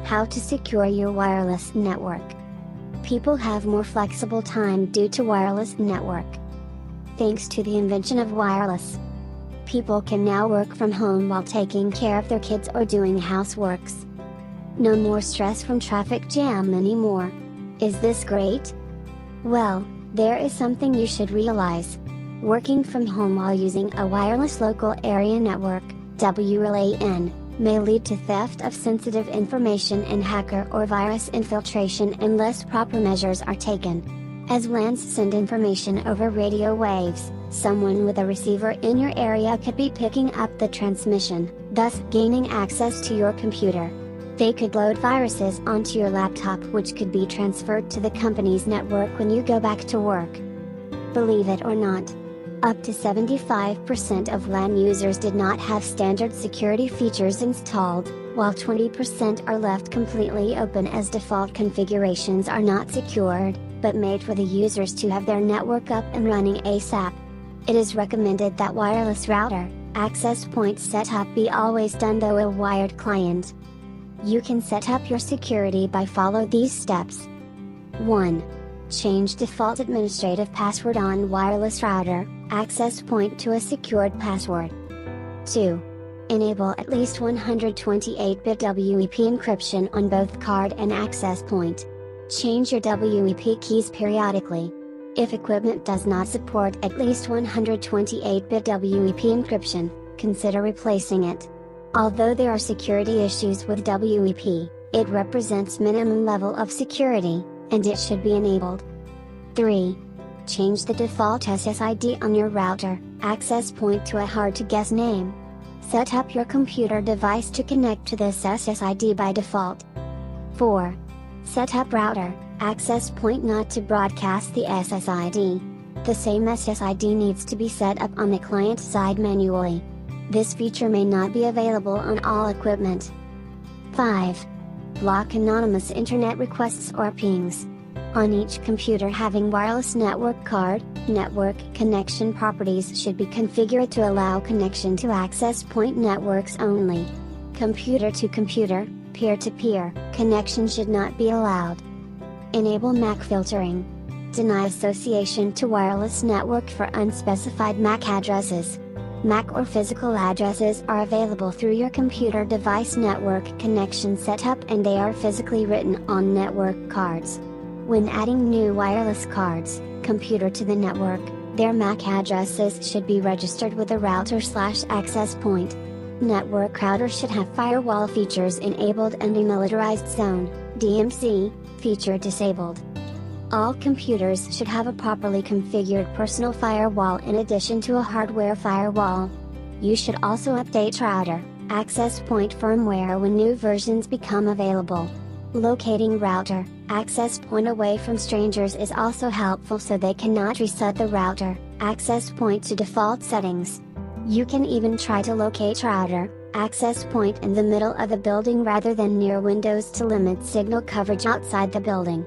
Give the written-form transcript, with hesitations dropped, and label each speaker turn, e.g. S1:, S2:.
S1: How to secure your wireless network. People have more flexible time due to wireless network. Thanks to the invention of wireless, people can now work from home while taking care of their kids or doing houseworks. No more stress from traffic jam anymore. Is this great? Well, there is something you should realize. Working from home while using a wireless local area network, WLAN, may lead to theft of sensitive information and hacker or virus infiltration unless proper measures are taken. As LANs send information over radio waves, someone with a receiver in your area could be picking up the transmission, thus gaining access to your computer. They could load viruses onto your laptop, which could be transferred to the company's network when you go back to work. Believe it or not, up to 75% of LAN users did not have standard security features installed, while 20% are left completely open as default configurations are not secured, but made for the users to have their network up and running ASAP. It is recommended that wireless router access point setup be always done through a wired client. You can set up your security by follow these steps. 1. Change default administrative password on wireless router access point to a secured password. 2. Enable at least 128-bit WEP encryption on both card and access point. Change your WEP keys periodically. If equipment does not support at least 128-bit WEP encryption, consider replacing it. Although there are security issues with WEP, it represents minimum level of security, and it should be enabled. 3. Change the default SSID on your router access point to a hard-to-guess name. Set up your computer device to connect to this SSID by default. 4. Set up router access point not to broadcast the SSID. The same SSID needs to be set up on the client side manually. This feature may not be available on all equipment. 5. Block anonymous internet requests or pings. On each computer having wireless network card, network connection properties should be configured to allow connection to access point networks only. Computer to computer, peer-to-peer, connection should not be allowed. Enable MAC filtering. Deny association to wireless network for unspecified MAC addresses. MAC or physical addresses are available through your computer device network connection setup, and they are physically written on network cards. When adding new wireless cards, computer to the network, their MAC addresses should be registered with a router/access point. Network router should have firewall features enabled and demilitarized zone, DMZ, feature disabled. All computers should have a properly configured personal firewall in addition to a hardware firewall. You should also update router access point firmware when new versions become available. Locating router access point away from strangers is also helpful so they cannot reset the router access point to default settings. You can even try to locate router access point in the middle of the building rather than near windows to limit signal coverage outside the building.